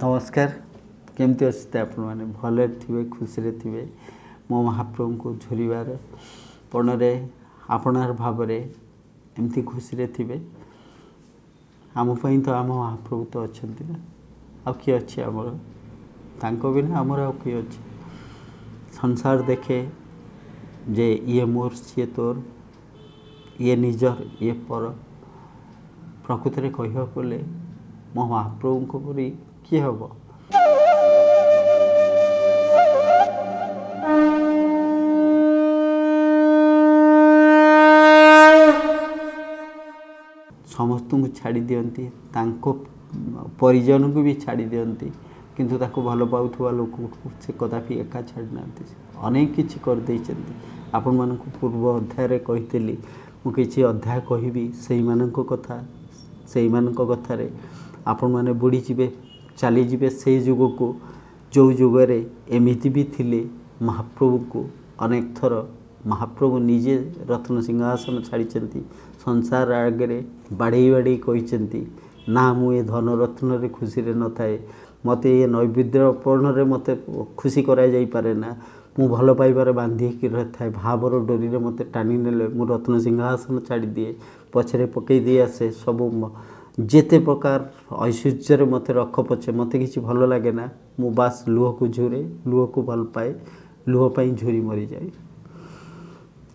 नमस्कार केमती अच्छे आपण मैंने भले थे खुशी थे मो महाप्रभु को झुरबार पणरे आपणार भाव एमती खुशी थे आमपाई तो आम महाप्रभु तो अच्छा ना आ किए अच्छे आमर तांको बिना आमर आ किए अच्छे संसार देखे जे ये मोर सी तोर ये निजर ये पर प्रकृत में कह बोले मो महाप्रभु को परी किए हम समस्त को छाड़ी दियंती तांको परिजन को भी छाड़ी दियंती किंतु ताको भल पाउथुवा लोक से कदापि एका छाड़ी नांती अनेक किछि कर दैछन्ती आपण मानको पूर्व अध्याय रे कहितली मु किछि अध्याय कहिबी सेही मानको कथा सेही मानको कथारे आपण माने बुड़ी जिबे चली जीवे से जुग को जो जुगरे एमिति भी थिले महाप्रभु को अनेक थर महाप्रभु निजे रत्न सिंहासन छाड़ी संसार आगे बाड़े बाड़े कहते ना मुझे धन रत्न रे खुशी रे न थाए मते ये नैवेद्य अर्पण रे मते खुशी कराई जाई पारे ना मु भल पाइबार बांधी थाए भावर डोरी रे मते टाणी नेले मु रत्न सिंहासन छाड़ी दिए पछरे पकई दिए आसे सब जेते प्रकार ऐश्वर्य मत रख पछे मत किसी भल लगे ना मु बास लुह को झुरे लुह को भल पाए लुह पाई झुरी मरी जाए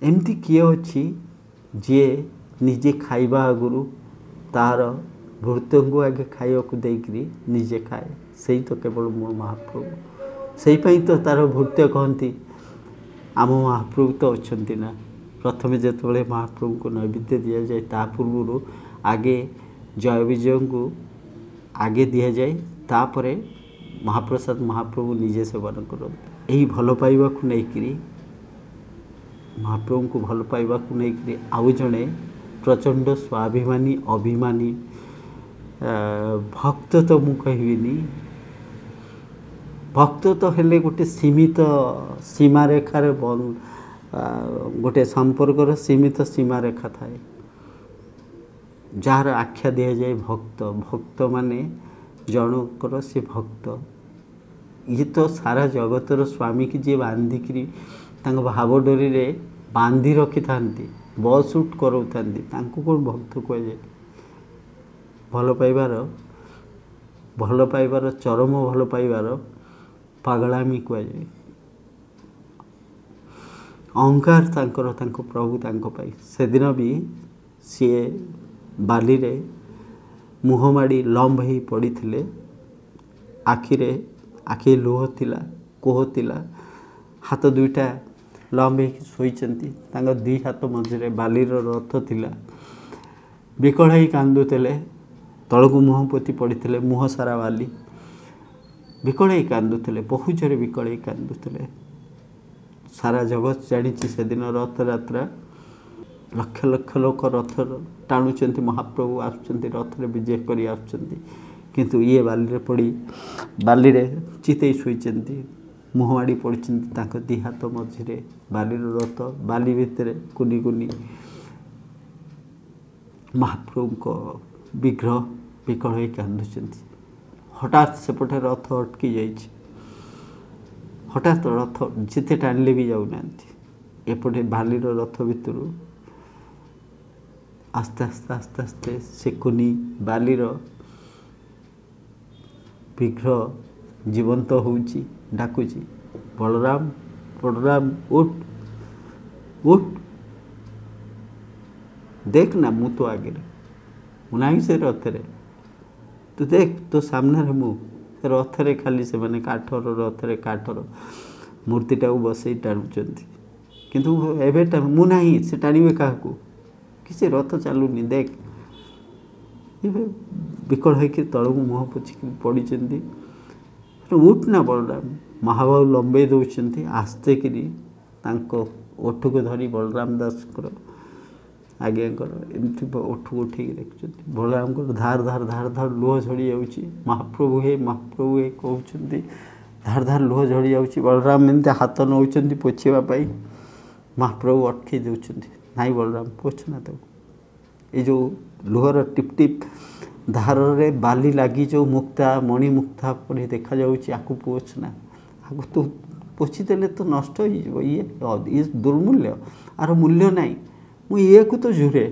एमती किए अच्छी जी निजे खाइबा आगुरु तार भृत्य को आगे खाइबा को देकरी निजे खाए सही तो केवल मोर महाप्रभु सही पाई तो तार भृत्य कहती आम महाप्रभु तो अच्छा ना प्रथम जिते महाप्रभु को नैवेद्य दि जाए ता पूर्व आगे जय विजय को आगे दि जाए तापरे महाप्रसाद महाप्रभु निजे सेवन करते यही भल पाइबा को लेकरी महाप्रभु को भल पाइबा को लेकरी आउ जड़े प्रचंड स्वाभिमानी अभिमानी भक्त तो मु कहबिनी भक्त तो हेले गोटे सीमित सीमा रेखार गोटे संपर्कर सीमित सीमा रेखा थाए जार आख्या दि जाए भक्त भक्त माने जनकर से भक्त ये तो सारा जगतर स्वामी की जी बांधिकी भाव डोरी रे बांधि रखी था बसुट कराऊँ कौन भक्त कहुए भल पाइबार चरम भल पाइबार पागलामी कहुए अहंकार तांकर प्रभु तांको से दिन भी सी बाली रे मुह माड़ी लंब ही पड़ी थिले आखि लुह थिला कोह थिला हाथ दुईटा लंब ही शोइचंती तांगा दुई हाथ मझे बालीर रथ थिला विकल ही कांदुले तलकू मुह पोती पड़ते मुह सारा बाली विकल ही कांदुले बहु जोरे विकल ही कांदुले सारा जगत जानी से दिन रथ यात्रा लक्ष लक्ष लोक रथ टाणुंट महाप्रभु आसुंच रथ रे विजय कर किंतु ये बाली पड़ी बाली चितई शोइचंती मुह माड़ी पड़ी दी हाथ मझे बाली रथ बाली भितर कुनी कुनी महाप्रभु को विग्रह विकल हो कांदुंट हठात सेपटे रथ अटकी जाइए हठात रथ जिते टाणिले भी जाऊना एपटे बालीर रथ भितर आस्ते आस्ते आस्ते आस्ते से कुनी बालीर विग्रह जीवंत होउची डाकुची बलराम बलराम उठ उठ देख ना मु तो आगे मुना से रथ रे तू देख तो सामने रे मु रथ रे खाली से माने काठर रथ रे काठर मूर्तिटा को बसई टाणुचंती किंतु एबे मु नाही से टाणीबे काहू किसी रथ चलुनी देख विकल होकर तलू मुह पोछिक पड़ी उठ ना बलराम महाबाबू लंबे दौरान आस्ते कि ओठ को धरी बलराम दास आज्ञा एमती ओठ को उठे देखुं बलराम को धार धार धार धार लुह झड़ी जाऊँगी महाप्रभु हे कहते धार धार लुह झड़ी जाऊँगी बलराम एमती हाथ नौ पोछापी महाप्रभु अटकई दौरान नाई बलराम पोछ ना तो ये जो लुहर टिप टिप धारे बाली लगी जो मुक्ता मणि मुक्ता पड़ी देखा जाऊँगी आपको पोछना आपको तो पोछीदेले तो नष्ट हो ये दुर्मूल्य आर मूल्य नाई मुझे को तो झुरे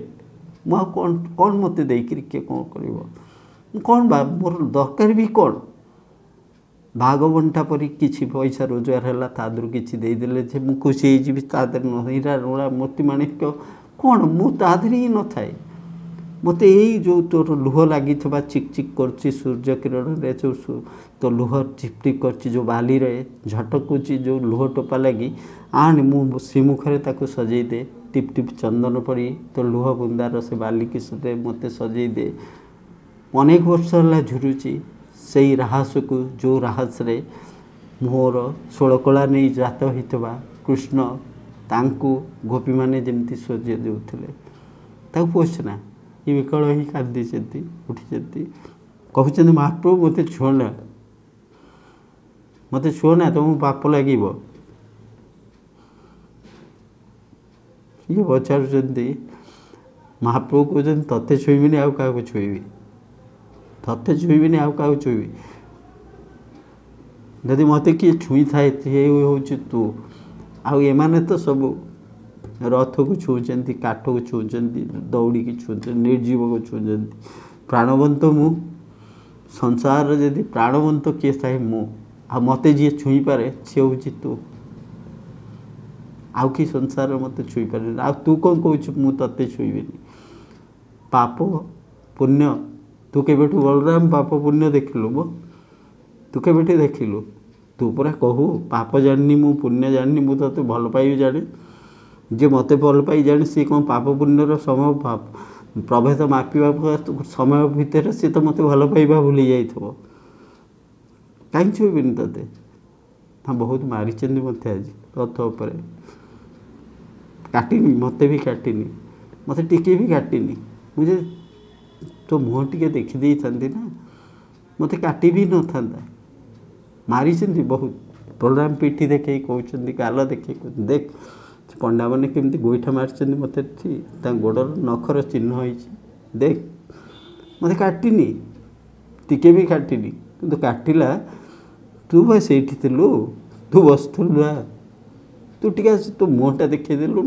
मु कौन कौन मत देकर किए कौन कर कौन बा मोर दरकार भी कौन भाग बंटा पर किसी पैसा रोजगार है तादर किसी देदेले मुझे खुशी हो हीरा रोड़ा मोती माणिक्य कौन मुझे ही न थाए मत यही जो तोर लुह लगी चिक चिक कर सूर्य किरण रे जो तो लुह चिपटिक कर जो बाली रे झटकुची जो लुह टोपा लगी आने मु श्रीमुखरे ताको सजई दे टिप टिप चंदन पड़ी तो लुह बुंदार से बाली किसरे मत सजई दे अनेक वर्ष है झुरुची से राहस को जो राहस रे मोर षोलकला नहीं जात होता कृष्ण तांकु गोपी माने जमती सजे देउथिले पोछना ये विकल ही कांदी उठी कहते महाप्रभु मत छुना तुम पाप लगे ये पचार महाप्रभु कहते तते छुईबी आउ क्या छुईबी तते छुईबी आउ क्या छुईबी जदि मत किए छुई थाए हूँ तू आने तो सब रथ को छुँच काठ को छुँच दौड़ी की छुँच निर्जीव को छुँच प्राणवंत मु संसार जदि प्राणवंत किए थाए मु आ मत जी छुई पारे सी हूँ तू आउ कि संसार मत छुई पारे आ तू कौन कहू मु ते छुईबी पाप पुण्य तू के बलराम पाप पुण्य देखिलु बो तू के देखिलु तू पूरा कहू पाप जानी मु पुण्य जानी मु ते भल पाई जाने जे मत भल पाई जाने सी कौन पाप पुण्यर समय प्रभेद मापिवा समय भितर सी तो मत भल पाइबा भूली जाइए कहीं छुईबी ते हाँ बहुत मारी मत आज रथ उपर काटिनी मत भी काटिनी मत टिके भी काटिनी मुझे तो मुँह टे देखी था ना मत काटी भी न था मारी बहुत बलराम पिठी देखे कहते गाल देखे देख पंडा मैंने केमती गोईठा मार्च मत गोड़र नखर चिन्ह हो देख मत काटिनी टिके भी काटिनी कि काटिला तू भाई से तू बसलु तू टे तो मुँहटा देखदेलु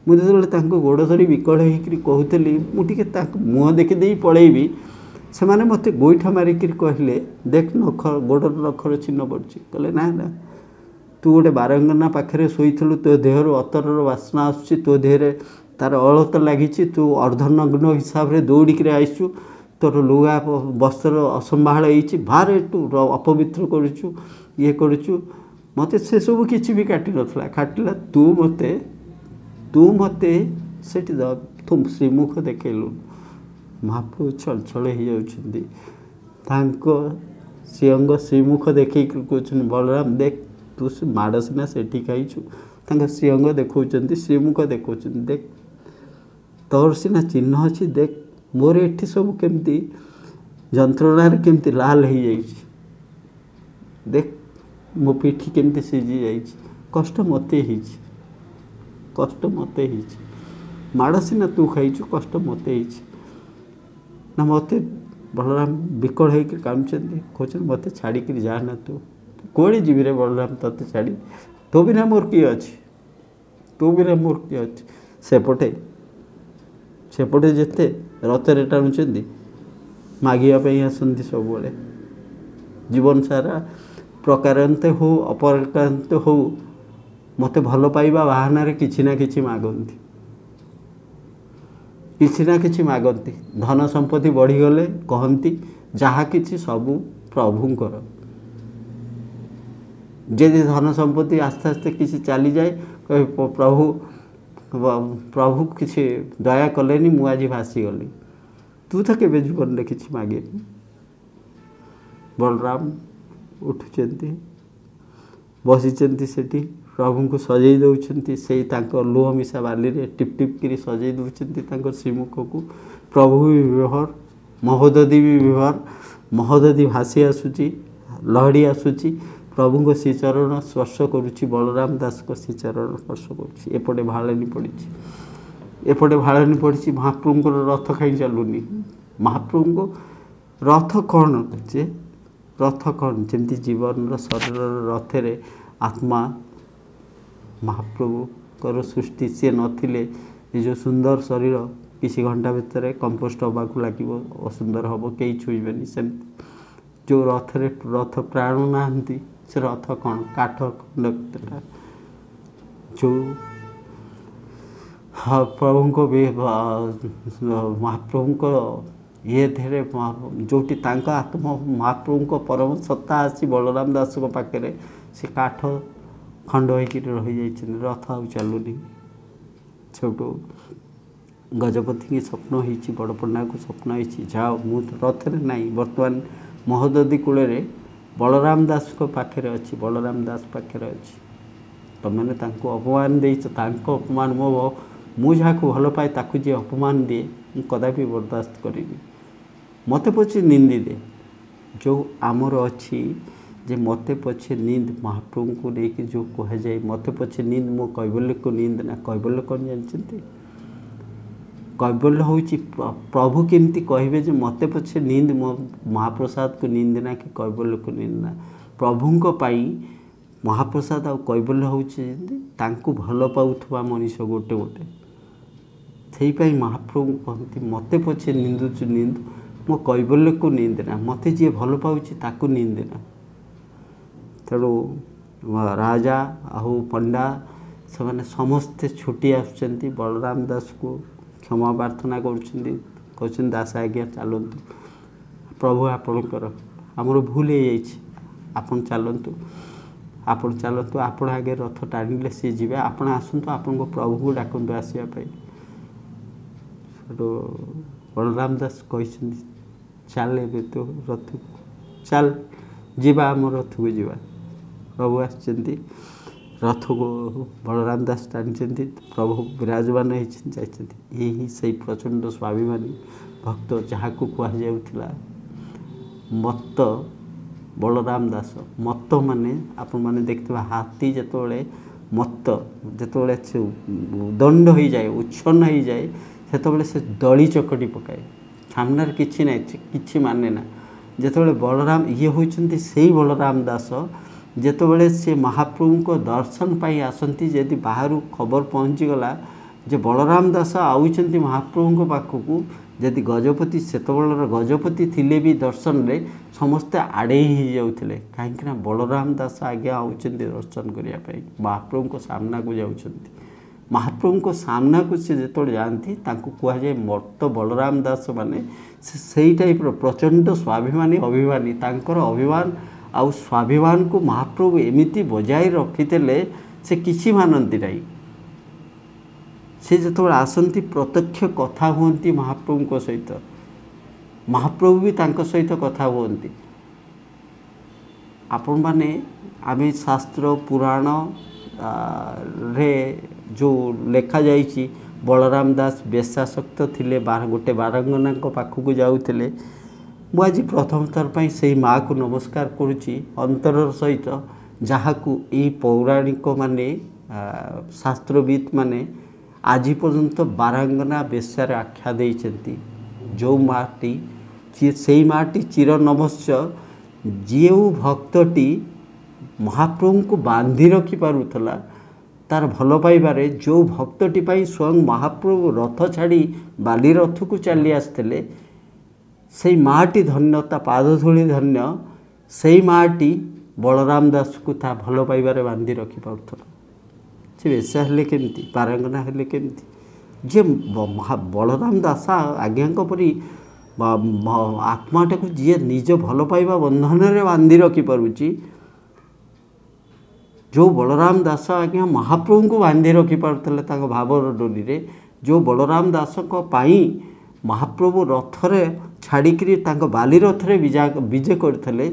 मुझे जो गोड़ धरी विकल कहूली मुझे मुँह देखीदे पलैबी से मैंने मत गोईठा मारिक कहले देख नखर गोड़र नखर चिन्ह पड़ी कहले ना ना तू गोटे बारंगना पाखे शोलु तो देहर अतर बासना आसुची तो देहरे तार अलत लगी तू अर्धनग्न हिसाब से दौड़िक आईचु तोर लुगा वस्त्र असंभाल बाहर तू अपवित्र करुचु ये करुचु मत से सब किसी भी काटी नथला काटिला तू मते सेठी तुम श्रीमुख देखलु महाप्रभु छल छल हो जाती श्रीमुख देख कहते बलराम देख तू माड़ सीना से खाइचु श्रीअंग देखा श्रीमुख देखा देख तोर सीना चिन्ह अच्छी देख मोर एठी सब केमती जंत्रणा केमती लाल हो जाए देख मो पिठी केमती सीझी जा कष्ट मते कष्ट मते माड़ सीना तू खाइचु कष्ट मते ना मत बलराम विकल होकर कामुचंदी कहते मत छाड़िक जाना तू कौड़े जीवी रे बलराम ते छाड़ी तो बिना मोर किए अच्छी तू बिना मोर किए अच्छी सेपटे जिते रथरे टाणुंट मागियापाई आसती सब जीवन सारा प्रकारांत हो अपरकांत हो मत भल पाइबा बाहाना किछि ना किछि मागती किछि ना किछि मागती धन संपत्ति बढ़ीगले कहती जहाँ किछि सबू प्रभुंकर जदि धन संपत्ति आस्ते आस्ते किसी चली जाए कह प्रभु प्रभु किसी दया कलेनी मु आज भासीगली तू तो केवे जीवन में किसी मागे बलराम उठुचंती बसीचंती सेठी प्रभु को सजई दौरान से लुह मिशा बाली रे टिप टिप कर सजई दौरान श्रीमुख को प्रभु भी व्यवहार महोदधी भी व्यवहार महोदधी भासी आसूची लहड़ी आसूची प्रभु को श्रीचरण स्पर्श करुच्ची बलराम दास को श्रीचरण स्पर्श करुच्ची एपटे भाड़नी पड़ी महाप्रभु रथ खाई चलुनी महाप्रभु को रथ कौन जे रथ कौन जमती जीवन शरीर रथ आत्मा महाप्रभु सृष्टि सी नथिले ये जो सुंदर शरीर किसी घंटा भितर कंपोस्ट हवा लगे असुंदर हम कहीं छुईबेनि से जो रथ प्राण नहांती से रथ कौन काठ खंड जो प्रभु को भी महाप्रभु को ये थे जोटी आत्मा महाप्रभु को परम सत्ता आसी बलराम दास को पाखे से काठ खंड हो रही जाइए रथ आ चलुनी छोटू गजपति की स्वप्न होती बड़ पंडा को स्वप्न होती जाओ मु रथ रे नहीं बर्तमान महोदधी कूल बलराम दास को पाखे अच्छी बलराम दास पाखे अच्छी तुमने अपमान देच अपमान मो जहाँ भल पाए ताकू जी अपमान दिए कदापि बर्दाश्त करी मत पछे निंदी दे जो आमर अच्छी जे मत पछे नींद महाप्रभु को लेकिन जो कह जाए मत पछे नींद मो कैबल्य को नींद ना कैबल्य कौन जानते कैबल्य हूँ प्रभु केमती कहे जे मत पछे नींद मो महाप्रसाद को नींद ना कि कैबल्य को नींद ना प्रभु पाई महाप्रसाद आ कैबल्य हूँ भल पाउथुवा मनीष गोटे गोटे से महाप्रभु कहती मत पछे निंदुचु नींद मो कैबल्य को नींद ना मत जी भल पाऊँच ताकू नींद ना तेणु राजा आहु पंडा से मैंने समस्ते छुट्टी आसुँच बलराम दास को क्षमा प्रार्थना कर दास आज्ञा चलतु प्रभु आपणकर आमर भूल हो आपन चलतु आपन चलतु आपण आगे रथ टाणिले सी जी आपण आसतु आपण को प्रभु को डाकतु आसवाई बलराम दास कही चल ए तो रथ चल जीवा आम रथ को जीवा प्रभु आसचंती रथ को बलराम दास टाणी प्रभु विराजमान यही से प्रचंड स्वाभिमानी भक्त जहाँ को कहुला मत्त बलराम दास मत्त माने आपण माने देखते हाथी जिते मत्त जिते दंड हो जाए उच्छन्न हो जाए से दली चकटी पकाए सामने किसी ना कि माने ना जिते बलराम ये होती से बलराम दास जितेबाला से महाप्रभु को दर्शन पाई आसती यदि बाहर खबर पहुँची गला जे बलराम दास आउचंती महाप्रभु को पाखक जदि गजपति सेतबेलर गजपति थिले भी दर्शन रे समस्ते आड़े ही जाउथिले कहीं बलराम दास आगे आउचंती दर्शन करने महाप्रभु को सामना को जाउचंती महाप्रभु को सामना को से जो जाती कह जाए मर्त बलराम दास माने से टाइप प्रचंड स्वाभिमानी अभिमानी तांकर अभिमान आउ स्वाभिमान को महाप्रभु एमिति बजाय रखिते से किसी मानती नहीं से जो आसती प्रत्यक्ष कथा हुंती महाप्रभु को सहित महाप्रभु भी तांको सहित कथा हुंती आपण माने आमे शास्त्र पुराण रे जो लेखा जाइछि बलराम दास बेशासक्त थिले गोटे बारंगना पाखक जाऊले मु आज प्रथम थर पर से माँ को नमस्कार करुच्ची अंतर सहित जहाँ को यही पौराणिक माने शास्त्रविद माने आज पर्यंत बारंगना बेशार आख्या देइछन्ति जो माटी से माटी चिर नभस्य जो भक्तटी महाप्रभु को बांधी रखी पारुथला तार भल पाइबारे जो भक्तटी पाई स्वयं महाप्रभु रथ छाड़ी बाली रथ को चली आसते से माटी धन्यता पादधूली धन्य से माटी बलराम दास को ता भल पाइबारे बांधी रखी पारुथला से बेशा हेले केमती पारंगना हेले केमती जे बलराम दास आज्ञा परी आत्माटा को जी निज भल पाइबा बंधन रे बांधी रखी पारुची जो बलराम दास आज्ञा महाप्रभु को बांधी रखी पारुथले भावर डोली रे जो बलराम दास को पाई महाप्रभु रथरे छाड़िकी बाली रथरे विजय करते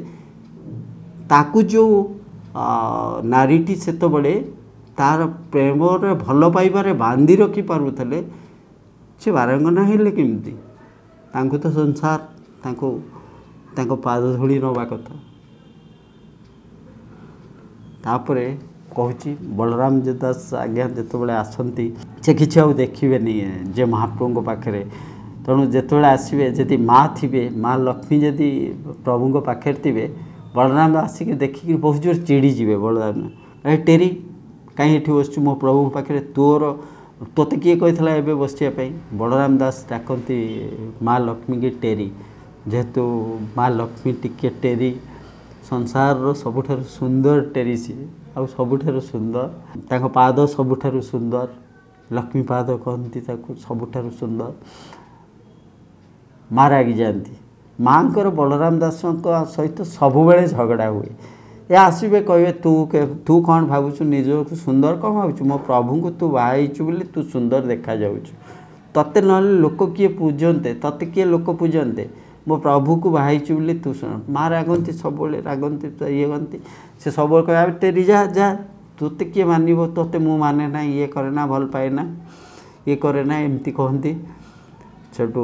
ताकू जो नारीटी सेतबले तार प्रेम भल पाइबारे बांधी रखी पारुथले से बारंगना हेले केमती तांको तो संसार तांको पाद धूली नवा कथा तापरे कहूँ बलराम दास आज्ञा जिते बड़े आसती से किसी देखिए जे महाप्रभु पाखे तेणु जितेबाला आसवे जदि माँ थे माँ लक्ष्मी जदि प्रभु पाखे थे बलराम आसिक देखिक बहुत जोर चिड़ीजे बलराम ए टेरी कहीं बस मो प्रभु पाखे तोर तोते किए कही ए बसापी बलराम दास डाकती माँ लक्ष्मी की टेरी जेहेतु माँ लक्ष्मी टिके टेरी संसार सबुठारु सुंदर टेरी सी आ सबुठारु सुंदर ताको पाद सबुठारु सुंदर लक्ष्मी पाद कहती सबुठारु सुंदर माँ रागी जाती माँ बलराम दास सहित सबु बेले झगड़ा हुए ये आसवे कहे तू कौन भावुँ निज को सुंदर कौन भावुँ मो प्रभु को तू बाहु बोली तू सुंदर देखा जाऊँ तत्ते ना लोक किए पूजते तत्ते किए लोक पूजते मो प्रभु को बाहु बोली तू सुन माँ रागंती सब रागंती ये गंती से सब कह तेरी जा जा तोते किए मानव तोते मु माने ना ये करे ना भल पाए ना ये करे ना एमती कहती छोटू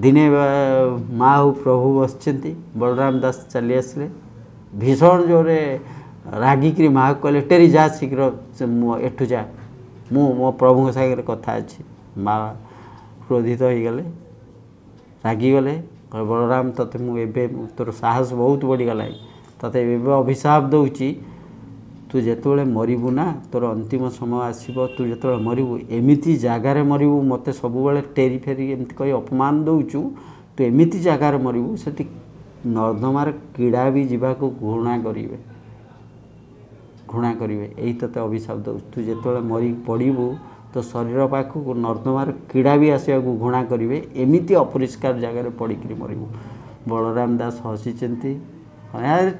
दिने माँ और प्रभु बसचंती बलराम दास चली आसले भीषण जोरे रागिक माँ कहले टेरी जा शीघ्र एठू जा मो प्रभु सागर कथा अच्छी माँ क्रोधित हो गले रागिगले बलराम तते मुझे तोर साहस बहुत बढ़ीगला तते अभिशाप दूची तू जिते मरबू ना तोर अंतिम समय आसब तू जो मरबू एमती जगार मरबू मत सब टेरी फेरी एमती कही अपमान दौचु तू एमती जगार मरबू से नर्दमार कीड़ा भी जावाक घृणा करेंगे यही ते अभिशाप दौ तू जो मरी पड़ू तो शरीर पाखक नर्दमार कीड़ा भी आसवा घृणा करेंगे एमती अपरिष्कार जगार पड़क मरबू बलराम दास हसीचंती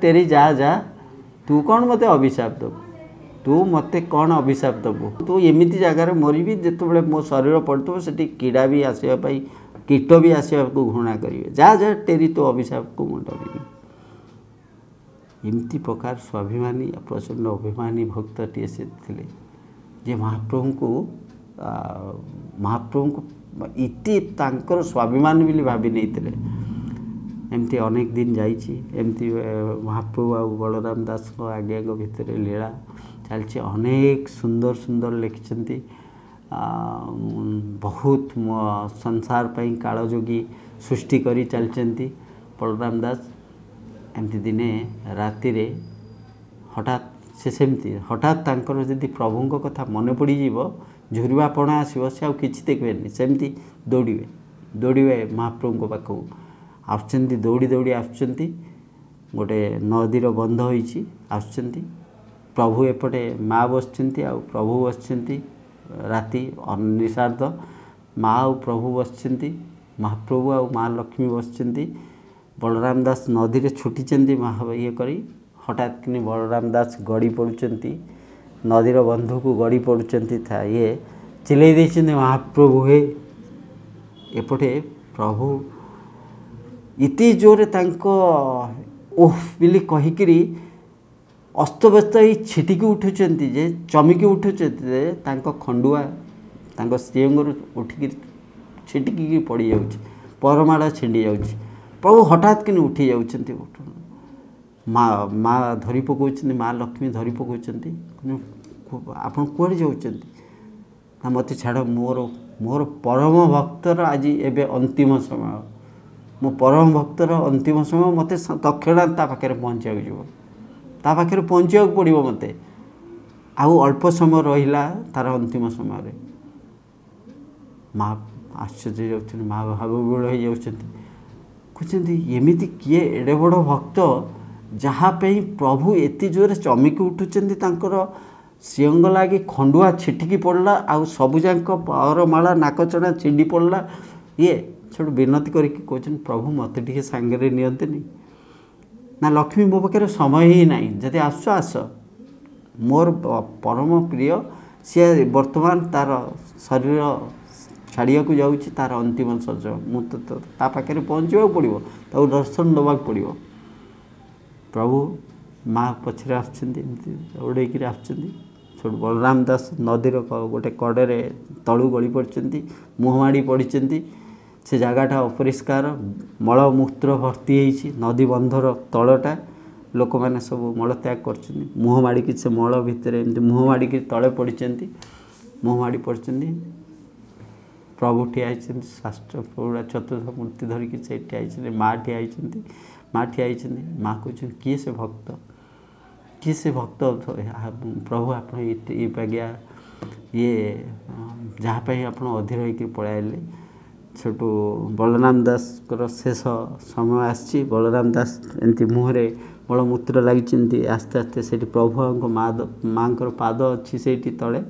तेरी जा जा तू कौन मत अभिशाप दबू तू मत कौन अभिशाप दबू तू एमती जगार मरबी जिते मो शरीर पड़ो से कीड़ा भी आसवाई कीट भी आसवा को घृणा करेंगे जा जा टेरी तो अभिशाप को मुझे डरबी एमती प्रकार स्वाभिमानी प्रचंड अभिमानी भक्तटे से थे जे महाप्रभु को इति तांकर स्वाभिमान भी भावी नहीं एमती अनेक दिन जामती महाप्रभु आ बलराम दास आगे आगे भितर लीला चलती अनेक सुंदर सुंदर लिखिं बहुत संसार पर कालजोगी सृष्टि करी चलती बलराम दास एमती दिने राति हठात से सेमती हठात तांकर जदि प्रभु कथा मन पड़ीज झुरवा पणा आसो से कि देखिए सेमती दौड़े दौड़े महाप्रभु पाखक आसुँच दौड़ी दौड़ी आसुँच गोटे नदीर बंध होती आसुँच प्रभु एपटे माँ बसचंती आ प्रभु बसचंती राति निषाद माँ और प्रभु बसचंती महाप्रभु आ माँ लक्ष्मी बसचंती बलराम दास नदी रे छुटी महा ये करी हठात कि बलराम दास गड़ी पड़ुचंती नदीर बंधु को गड़ी पड़ुचंती था ये चिल्लाई देइचंती महाप्रभु हे एपटे प्रभु इति जोरे तांको ओह बिली कहिकरी अस्तव्यस्त ही छिटिकी उठुचंती जे चमिकी उठुचंती जे तांको खंडुआ तांको स्त्रींगर उठिकी छिटिकी पड़ी जाउची परमाड़ा छिंडी जाउची प्रभु हठात कि उठी जाउचंती माँ माँ धरी पकाउचंती माँ लक्ष्मी धरी पकाउचंती आपण कुआडे जाउचंती ना मते छाड़ मोर मोर परम भक्तर आज एबे अंतिम समय मो परम भक्तर अंतिम समय मत तक्षणा पाखे पहुँचा पाखे पहुँचा पड़ो मत आउ अल्प समय रहा तार अंतिम समय माँ आश्चर्य जाऊँ माँ भावविहल हो जाती एमती किए एडे बड़ भक्त जहाँपाई प्रभु एति जोरे चमिकी उठुचंती तांकर सिंह लगी खंडुआ छिटिकी पड़ला आउ सबुजाक परमाला नाकचଣା छिंडी पड़ला ये छोड़ विनती करके कहते प्रभु मत टे सांगे नियंते ना लक्ष्मी मो पाखे समय ही ना जदि आस आस मोर परम प्रिय सी वर्तमान तार शरीर छाड़िया को जाऊँगी तार अंतिम सज मुझे पाखे पहुँचा पड़ो ताऊ दर्शन दवाक पड़ो प्रभु माँ पछरे आड़ेक छोड़ बलराम दास नदीर गोटे कड़े तलू गली पड़ती मुहमाड़ी पड़ी से जगटा अपरिष्कार मलमूत्र भर्ती होती नदी बंधर तलटा लोक मैंने सब मलत्याग कर मुह माड़ी से मल भितर एमती मुह माड़ी तले पड़ी मुह माड़ी पड़ी प्रभु ठिया शास्त्र पूरा चतुर्थ मूर्ति धरिकी से ठिया माँ ठिया माँ कहते किए से भक्त प्रभु आप बाग्या ये जहाँपाई आप अधीर होकर पलैले छोटू बलराम दास शेष समय आसी बलराम दास एमती मुहरे मलमूत्र लगी आस्ते आस्ते से प्रभु माँ पाद अच्छी से तले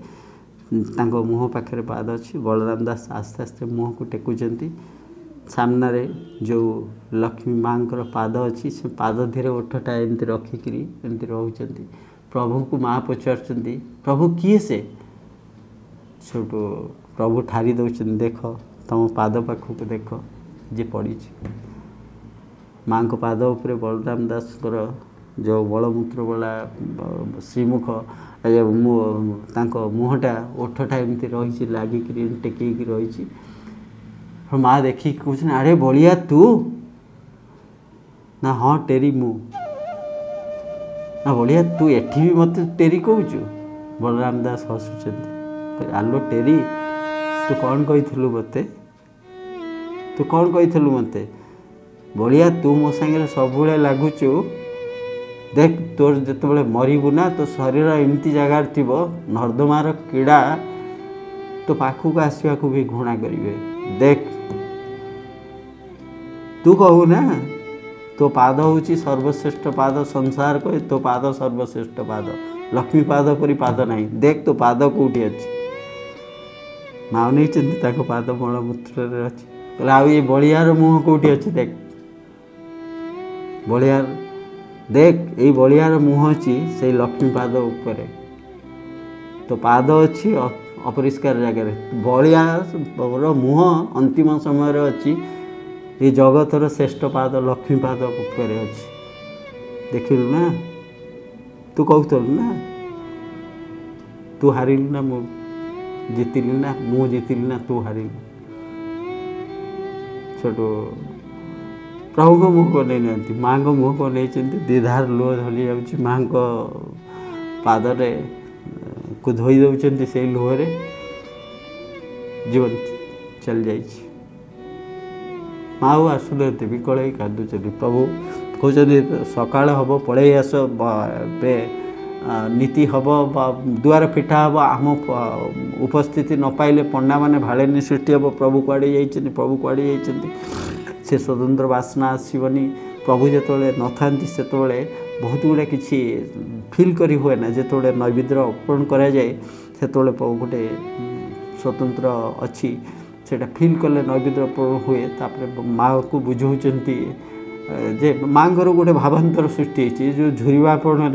मुँह पाखे पाद अच्छी बलराम दास आस्ते आस्ते मुँह को टेकुंट सामना रे जो लक्ष्मी माँ पाद अच्छी से पाद धीरे ओठटा एमती रखिकी एमती रोच प्रभु को माँ पचार प्रभु किए से छोटू प्रभु ठारी दौरान देख तुम पाद पाखक देख जे पड़ी माँ को पाद उपरे बलराम दास जो बलमूत्र वाला श्रीमुख मुहटा ओठटा एमती रही लगिक टेक रही माँ देखी कहते अरे बलिया तू ना हाँ टेरी मु ना बलिया तू एठी भी मत टेरी कहूचु बलराम दास हसुच्च आलो टेरी तू कौन कही मते मते बलिया तू मो सांगे सब लगुचु देख तोर जिते मरबू ना तो शरीर एमती जगार थी नर्दमार कीड़ा तो पाखक आसवा भी घृणा करेंगे देख तू कहू ना तो पाद हूँ सर्वश्रेष्ठ पाद संसार कहे तो पाद सर्वश्रेष्ठ पाद लक्ष्मी पाद परी पाद नहीं देख तो पाद कौटी अच्छी माँ नहीं पाद मलमूत्र अच्छी आ बलियार मुँह कौटी अच्छी देख बलियार देख ये बलियार मुँह अच्छी से लक्ष्मी पाद उपरे तो पाद अच्छी अपरिष्कार जगार बलियार मुँह अंतिम समय अच्छी ये जगतर श्रेष्ठ पाद लक्ष्मी पाद उपरे अच्छी देखिलु ना तू कहूलु ना तू हारिलु ना मु जीतिली ना मु जीतिली ना तू हारिलु छोटो प्रभु को मुँह को नहीं माँ को मुँह को नहीं दीधार लुह धली जाऊँगी माँ को पादरे को धोई दौरान से लुहरे जीवन चल जाइए माँ आसुना विकल कांदुच प्रभु कहते सकाल हम पलि आस नीति हम दुआर फिटा हम आम उपस्थिति न पाइले पंडा मैंने भाड़े सृष्टि हम प्रभु कुआड़े जाइए प्रभु कुआड़े जाइए से स्वतंत्र बासना आसबनी प्रभु जिते न था से बहुत गुड़ा किसी फिल करी हुए ना जो नैवेद्य अर्पण कराए से गोटे स्वतंत्र अच्छी सेटा फिल कले नैवेद्य अर्पण हुए तापर माँ को बुझाऊँच जे माँ गोटे भावांतर सृष्टि जो झुरीवापण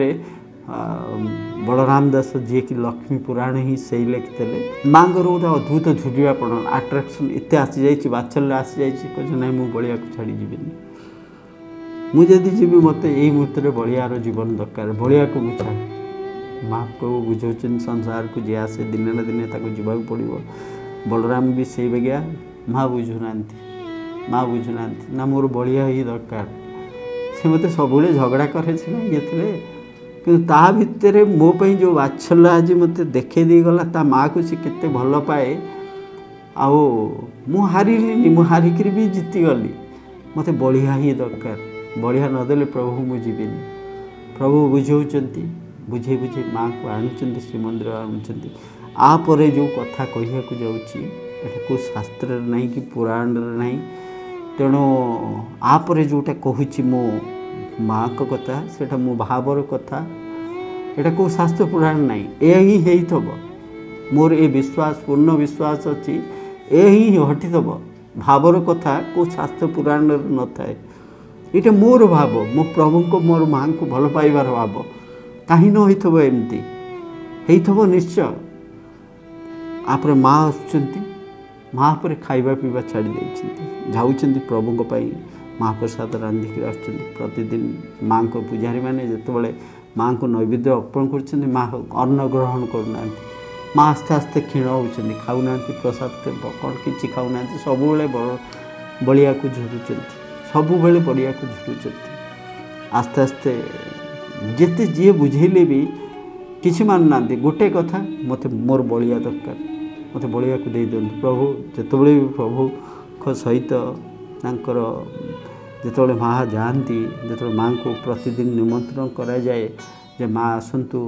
बलराम दास जी कि लक्ष्मी पुराण ही से लिखिते माँ गोटे अद्भुत झुरीवापण आट्राक्शन एत आसी जा बात्सल्य आसी जा ना मुझे बलिया को छाड़ी जीवन मुझे जी मत यही मुहूर्त बलियार जीवन दरकार बलिया को मुझे छाड़ माँ प्रभु बुझाऊँ संसार को जी आसे दिने ना दिने जावाक पड़ो बलराम भी से बेगिया माँ बुझुना ना मोर बलिया ही दरकार से मत सब झगड़ा करे ये कि भितर मोपाई जो वात्सल्य आज मत देखे दी गला ता माँ को सी केते भल पाए आओ मु हारिली मु हारिक भी जीतीगली मत बलिया ही दरकार बलिया नदेले प्रभु मु जीविनी प्रभु बुझाऊँ बुझे बुझे माँ को आणुंट श्रीमंदिर आणुंट आपर जो कथा कहया जाऊँ शास्त्र नहीं कि पुराण नहीं तेणु आपर जोटा कहूँ मो माँ को कथा से मो भावर कथा यहाँ कौ शास्त्र पुराण नहीं यही थब मोर ये विश्वास पूर्ण विश्वास अच्छी यही हटिथब भावर कथा कौ शास्त्र पुराण न थाए ये मोर भाव मो प्रभु को मोर माँ को भल पाइबार भाव कहीं नथब एमती होथब निश्चय आपरे माँ आसुच्चंती माँ पर खाइबा पीवा छाड़ी देइछंती जाउछंती प्रभु को पाई महाप्रसाद रांधिक आसुच्चंती प्रतिदिन माँ को पूजारी माने जेतेबेले माँ को नैवेद्य अर्पण करछंती माँ अन्न ग्रहण करूना माँ आस्ते आस्ते क्षीण होउछंती खाऊना प्रसाद कौन किछि खाऊना सब बलिया को झुरुछंती सब बलिया को झुरुछंती आस्ते आस्ते जेते जी बुझेले भी किसी मान ना गोटे कथा मत मोर बलिया दरकार ମୋତେ ବଳିବାକୁ ଦେଇଦିଅନ୍ତୁ। ପ୍ରଭୁ ଯେତେବେଳେ ବି ପ୍ରଭୁଙ୍କ ସହିତ ତାଙ୍କର ଯେତେବେଳେ ମା ଯାଆନ୍ତି, ଯେତେବେଳେ ମାଆଙ୍କୁ ପ୍ରତିଦିନ ନିମନ୍ତ୍ରଣ କରାଯାଏ ଯେ ମା ଆସନ୍ତୁ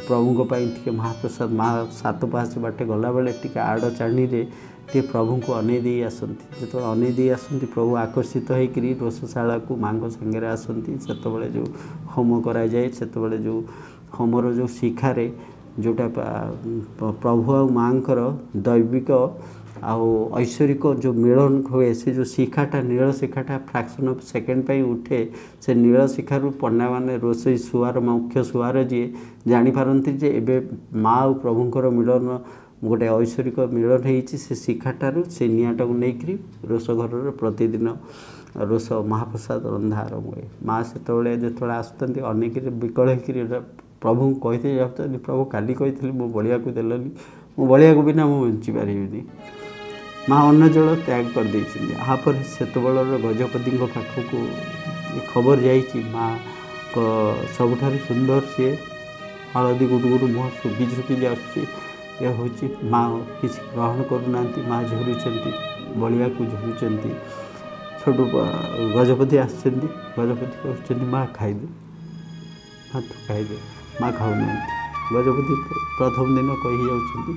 ପ୍ରଭୁଙ୍କ ପାଇଁ ଟିକେ ମହାପ୍ରସାଦ, ମା 7 ପାହାଚ ବାଟେ ଗଲାବେଳେ ଟିକେ ଆଡ଼ ଚାଣିରେ ଟିକେ ପ୍ରଭୁଙ୍କୁ ଅନେଇ ଦେଇ ଆସନ୍ତି। ଯେତେବେଳେ ଅନେଇ ଦେଇ ଆସନ୍ତି ପ୍ରଭୁ ଆକର୍ଷିତ ହେଇକରି ରୋଷଶାଳାକୁ ମାଆଙ୍କ ସାଙ୍ଗରେ ଆସନ୍ତି। ସେତେବେଳେ ଯେଉଁ ହୋମ କରାଯାଏ, ସେତେବେଳେ ଯେଉଁ ହୋମର ଯେଉଁ ଶିଖାରେ ଯେଉଁଟା ପ୍ରଭୁ ଆଉ ମାଆଙ୍କର ଦୈବିକ ଆଉ ଐଶ୍ୱରିକ ଯେଉଁ ମିଳନ ହୁଏ, ସେ ଯେଉଁ ଶିଖାଟା ନୀଳ ଶିଖାଟା ଫ୍ରାକ୍ସନ୍ ଅଫ୍ ସେକେଣ୍ଡ ପାଇଁ ଉଠେ। ସେ ନୀଳ ଶିଖାରୁ ପଣ୍ଡାମାନେ ରୋଷେଇ ସୁଆର ମୁଖ୍ୟ ସୁଆର ଯିଏ ଜାଣିପାରନ୍ତି ଯେ ଏବେ ମା ଆଉ ପ୍ରଭୁଙ୍କର ମିଳନ ଗୋଟେ ଐଶ୍ୱରିକ ମିଳନ ହେଇଛି। ସେ ଶିଖାଟାରୁ ସେ ନିଆଁଟାକୁ ନେଇକରି ରୋଷଘରରେ ପ୍ରତିଦିନ ରୋଷ ମହାପ୍ରସାଦ ରନ୍ଧା ଆରମ୍ଭ ହୁଏ। ମା ସେତେବେଳେ ଯେତେବେଳେ ଆସୁଛନ୍ତି ଅନେକରେ ବିକଳ ହେଇକିରି ପ୍ରଭୁଙ୍କୁ କହିଦେଇ ଯାଉଛନ୍ତି, ପ୍ରଭୁ କାଲି କହିଥିଲି ମୁଁ ବଳିବାକୁ ଦେଲନି, ମୁଁ ବଳିବାକୁ ବିନା ମୁଁ ବଞ୍ଚିପାରିବିନି। ମା ଅନ୍ନ ଜଳ ତ୍ୟାଗ କରିଦେଇଛନ୍ତି। ଆପରେ ସେତେବେଳର ଗଜପତିଙ୍କ ପାଖକୁ ଏ ଖବର ଯାଇଛି, ମାଙ୍କ ସବୁଠାରୁ ସୁନ୍ଦର ସିଏ ହଳଦୀ ଗୁଡ଼ୁଗୁଡ଼ୁ ମୁହଁ ଶୁଖି ଶୁଖି ଯାଉଛି। ଏ ହେଉଛି ମା କିଛି ଗ୍ରହଣ କରୁନାହାନ୍ତି, ମା ଝୁରୁଛନ୍ତି, ବଳିବାକୁ ଝୁରୁଛନ୍ତି। ଛୋଟ ଗଜପତି ଆସିଛନ୍ତି, ଗଜପତି କହୁଛନ୍ତି ମା ଖାଇଦେ, ମା ତୁ ଖାଇଦେ। ମା ଖାଉନାହାନ୍ତି। ଗଜପତି ପ୍ରଥମ ଦିନ କହିଯାଉଛନ୍ତି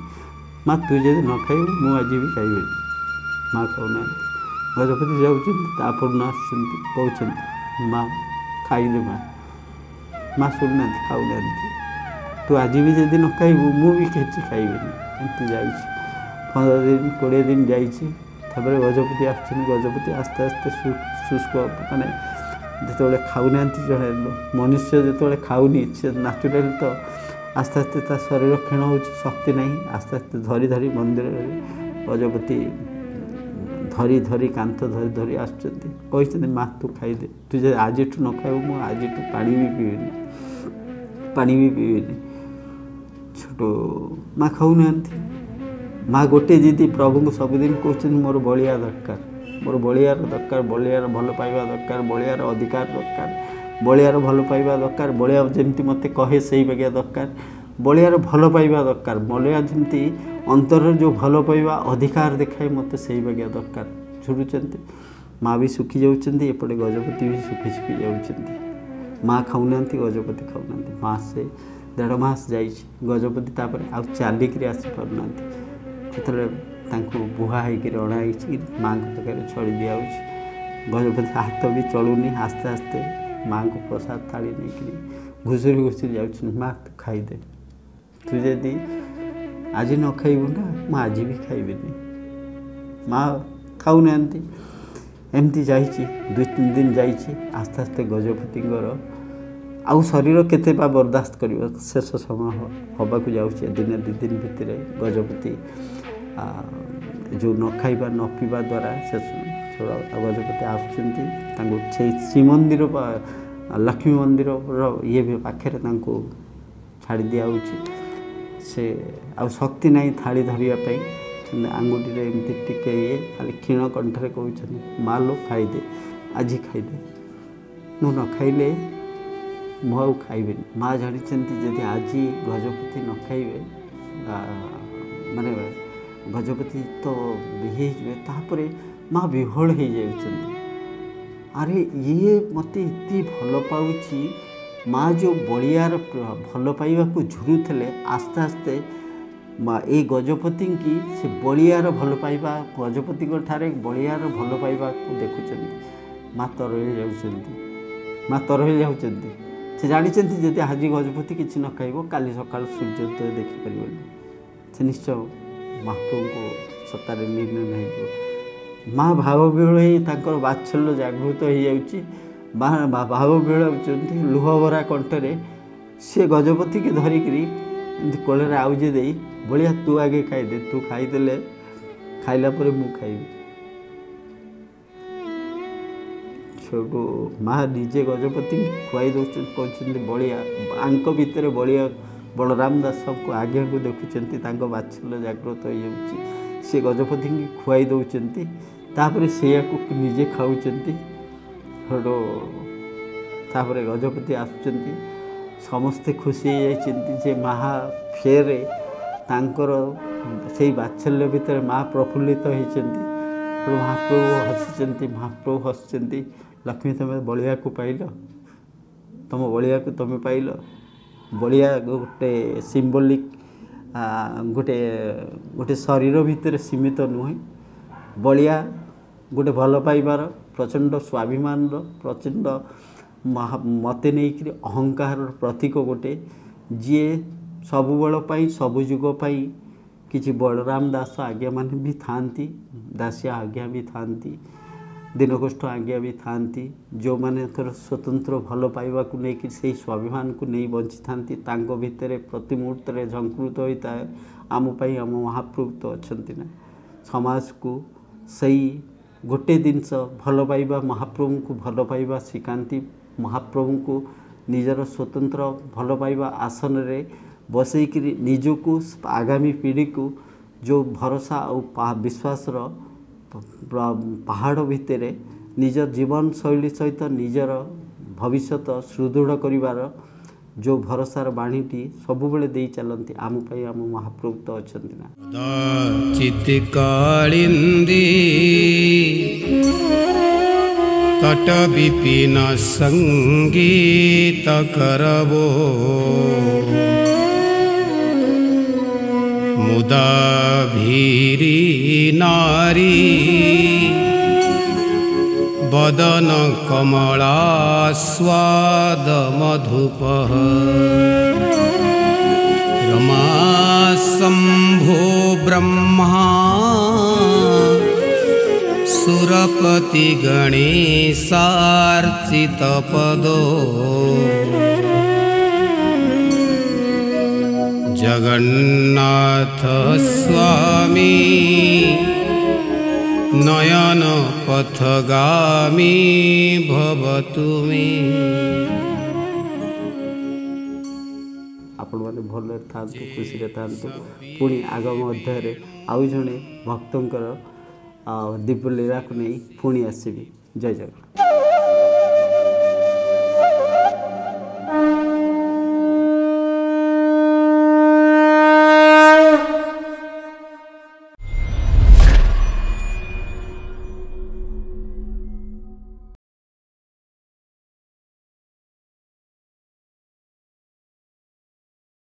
ମା ତୁ ଯଦି ନ ଖାଇବୁ ମୁଁ ଆଜି ବି ଖାଇବିନି। ମା ଖାଉନାହାନ୍ତି। ଗଜପତି ଯାଉଛନ୍ତି, ତାପରଦିନ ଆସୁଛନ୍ତି, କହୁଛନ୍ତି ମା ଖାଇଦେ। ମା ଶୁଣୁନାହାନ୍ତି, ଖାଉନାହାନ୍ତି। ତୁ ଆଜି ବି ଯଦି ନ ଖାଇବୁ ମୁଁ ବି କିଛି ଖାଇବିନି। ଏମିତି ଯାଇଛି 15 ଦିନ 20 ଦିନ ଯାଇଛି। ତାପରେ ଗଜପତି ଆସୁଛନ୍ତି। ଗଜପତି ଆସ୍ତେ ଆସ୍ତେ ଶୁଷ୍କ, ମାନେ ଯେତେବେଳେ ଖାଉନାହାନ୍ତି, ଜଣେ ମନୁଷ୍ୟ ଯେତେବେଳେ ଖାଉନି ସେ ନ୍ୟାଚୁରାଲି ତ ଆସ୍ତେ ଆସ୍ତେ ତା ଶରୀର କ୍ଷୀଣ ହେଉଛି, ଶକ୍ତି ନାହିଁ। ଆସ୍ତେ ଆସ୍ତେ ଧରି ଧରି ମନ୍ଦିରରେ ଗଜପତି ଧରି କାନ୍ଥ ଧରି ଆସୁଛନ୍ତି, କହିଛନ୍ତି ମା ତୁ ଖାଇଦେ, ତୁ ଯଦି ଆଜିଠୁ ନ ଖାଇବୁ ମୁଁ ଆଜିଠୁ ପାଣି ବି ପିଇବିନି। ଛୋଟ ମା ଖାଉନାହାନ୍ତି। ମା ଗୋଟେ ଜିଦି, ପ୍ରଭୁଙ୍କୁ ସବୁଦିନ କହୁଛନ୍ତି ମୋର ବଳିଆ ଦରକାର, ମୋର ବଳିଆର ଦରକାର, ବଳିଆର ଭଲ ପାଇବା ଦରକାର, ବଳିଆର ଅଧିକାର ଦରକାର, ବଳିଆର ଭଲ ପାଇବା ଦରକାର। ବଳିଆ ଯେମିତି ମୋତେ କହେ ସେଇ ବାଗିଆ ଦରକାର, ବଳିଆର ଭଲ ପାଇବା ଦରକାର। ବଳିଆ ଯେମିତି ଅନ୍ତରରେ ଯେଉଁ ଭଲ ପାଇବା ଅଧିକାର ଦେଖାଏ ମୋତେ ସେଇ ବାଗିଆ ଦରକାର। ଝୁରୁଛନ୍ତି। ମା ବି ଶୁଖି ଯାଉଛନ୍ତି, ଏପଟେ ଗଜପତି ବି ଶୁଖି ଯାଉଛନ୍ତି। ମା ଖାଉନାହାନ୍ତି, ଗଜପତି ଖାଉନାହାନ୍ତି। ମାସେ 1.5 ମାସ ଯାଇଛି। ଗଜପତି ତାପରେ ଆଉ ଚାଲିକିରି ଆସିପାରୁନାହାନ୍ତି। ସେତେବେଳେ ତାଙ୍କୁ ବୁହା ହେଇକିରି ଅଣା ହେଇଛି, ମାଆଙ୍କ ପାଖରେ ଛଡ଼ି ଦିଆହେଉଛି। ଗଜପତି ହାତ ବି ଚଳୁନି। ଆସ୍ତେ ଆସ୍ତେ ମାଆଙ୍କୁ ପ୍ରସାଦ ଥାଳି ନେଇକରି ଘୁଷୁରି ଯାଉଛନ୍ତି, ମା ତୁ ଖାଇଦେ, ତୁ ଯଦି ଆଜି ନ ଖାଇବୁ ନା ମୁଁ ଆଜି ବି ଖାଇବିନି। ମା ଖାଉନାହାନ୍ତି। ଏମିତି ଯାଇଛି 2-3 ଦିନ ଯାଇଛି। ଆସ୍ତେ ଆସ୍ତେ ଗଜପତିଙ୍କର ଆଉ ଶରୀର କେତେ ବା ବରଦାସ୍ତ କରିବ, ଶେଷ ସମୟ ହେବାକୁ ଯାଉଛି। ଦିନେ 2 ଦିନ ଭିତରେ ଗଜପତି ଯେଉଁ ନ ଖାଇବା ନ ପିଇବା ଦ୍ୱାରା ଶେଷ ଗଜପତି ଆସୁଛନ୍ତି। ତାଙ୍କୁ ସେଇ ଶ୍ରୀମନ୍ଦିର ବା ଲକ୍ଷ୍ମୀ ମନ୍ଦିରର ଇଏ ପାଖରେ ତାଙ୍କୁ ଛାଡ଼ି ଦିଆହେଉଛି। ସେ ଆଉ ଶକ୍ତି ନାହିଁ ଥାଳି ଧରିବା ପାଇଁ। ଆଙ୍ଗୁଠିରେ ଏମିତି ଟିକେ ଖାଲି କ୍ଷୀଣ କଣ୍ଠରେ କହୁଛନ୍ତି ମା ଲୋ ଖାଇଦେ, ଆଜି ଖାଇଦେ, ମୁଁ ନ ଖାଇଲେ ମୁଁ ଆଉ ଖାଇବିନି। ମା ଜାଣିଛନ୍ତି ଯଦି ଆଜି ଗଜପତି ନ ଖାଇବେ ମାନେ ଗଜପତି ତ ହେଇଯିବେ। ତାପରେ ମା ବିହ୍ୱଳ ହେଇଯାଉଛନ୍ତି। ଆରେ ଇଏ ମୋତେ ଏତେ ଭଲ ପାଉଛି। ମା ଯେଉଁ ବଳିଆର ଭଲ ପାଇବାକୁ ଝୁରୁଥିଲେ, ଆସ୍ତେ ଆସ୍ତେ ମା ଏଇ ଗଜପତିଙ୍କି ସେ ବଳିଆର ଭଲ ପାଇବା, ଗଜପତିଙ୍କ ଠାରେ ବଳିଆର ଭଲ ପାଇବାକୁ ଦେଖୁଛନ୍ତି। ମା ତରଳି ଯାଉଛନ୍ତି। ସେ ଜାଣିଛନ୍ତି ଯଦି ଆଜି ଗଜପତି କିଛି ନ ଖାଇବ କାଲି ସକାଳୁ ସୂର୍ଯ୍ୟୋଦୟ ଦେଖିପାରିବନି। ସେ ନିଶ୍ଚୟ ମହାପ୍ରଭୁଙ୍କୁ ସତ୍ତାରେ ନିର୍ଣ୍ଣୟ ହେଇଯିବ। ମା ଭାବବିହ୍ୱଳ ହେଇ ତାଙ୍କର ବାତ୍ସଲ୍ୟ ଜାଗୃତ ହେଇଯାଉଛି। ଭାବବିହ୍ୱଳ ହେଉଛନ୍ତି। ଲୁହଭରା କଣ୍ଠରେ ସେ ଗଜପତିକି ଧରିକିରି ଏମିତି କୋଳରେ ଆଉଜି ଦେଇ ବଳିଆ ତୁ ଆଗେ ଖାଇଦେ, ତୁ ଖାଇଦେଲେ ଖାଇଲା ପରେ ମୁଁ ଖାଇବି। ସେଠୁ ମା ନିଜେ ଗଜପତିଙ୍କୁ ଖୁଆଇ ଦେଉଛନ୍ତି, କହୁଛନ୍ତି ବଳିଆ। ଆଙ୍କ ଭିତରେ ବଳିଆ ବଳରାମ ଦାସଙ୍କୁ ଆଜ୍ଞାକୁ ଦେଖୁଛନ୍ତି, ତାଙ୍କ ବାତ୍ସଲ୍ୟ ଜାଗ୍ରତ ହେଇଯାଉଛି। ସେ ଗଜପତିଙ୍କୁ ଖୁଆଇ ଦେଉଛନ୍ତି, ତାପରେ ସେଇଆକୁ ନିଜେ ଖାଉଛନ୍ତି। ସେଠୁ ତାପରେ ଗଜପତି ଆସୁଛନ୍ତି। ସମସ୍ତେ ଖୁସି ହେଇଯାଇଛନ୍ତି ଯେ ମା ଫେରେ ତାଙ୍କର से बात्सल्य भितर माँ प्रफुल्लित होती महाप्रभु हसी महाप्रभु हसुँच लक्ष्मी तुम्हें बलिया को पाइल तुम बलिया को तुम पाइल बलिया गोटे सिम्बोलिक गोटे गोटे शरीर भितर सीमित नुहे बलिया गोटे भल पाइबार प्रचंड स्वाभिमान प्रचंड मते नहीं अहंकार प्रतीक गोटे जी सबुबल सबु जुग किसी बलराम दास आज्ञा मान भी थांती दासिया आज्ञा भी थांती दीनकोष्ठ आज्ञा भी थांती जो माने स्वतंत्र भल पाइबा को नहीं से स्वाभिमान को नहीं बंची थांती तांको भितर प्रति मुहूर्त में झंकृत होता है आम महाप्रभु तो अच्छा ना समाज को सही गोटे जिनस भल पाइबा महाप्रभु को भल पाइबा शिखाती महाप्रभु को निजर स्वतंत्र भल पाइबा आसन रे बसईक निजको आगामी पीढ़ी को जो भरोसा और विश्वास पहाड़ भितर निज जीवन शैली सहित निजर भविष्यत सुदृढ़ करिवार जो भरोसार बाणीटी सबुबले दे चलती आम आम महाप्रभु तो अच्छा ना चित्कालिंदी तट विपिन संगीत करबो मुदा भीरी नारी बदन कमला स्वाद मधुप रमा शंभो ब्रह्मा सुरपति गणेशार्चित पदो जगन्नाथ स्वामी नयन पथगामी भवतु मे आपण माने भल थांतु खुशी थांतु पुणी आगामी अध्याय आउ जड़े भक्तंकर दिव्य लीला को नहीं पुणी आसबि जय जगन्नाथ।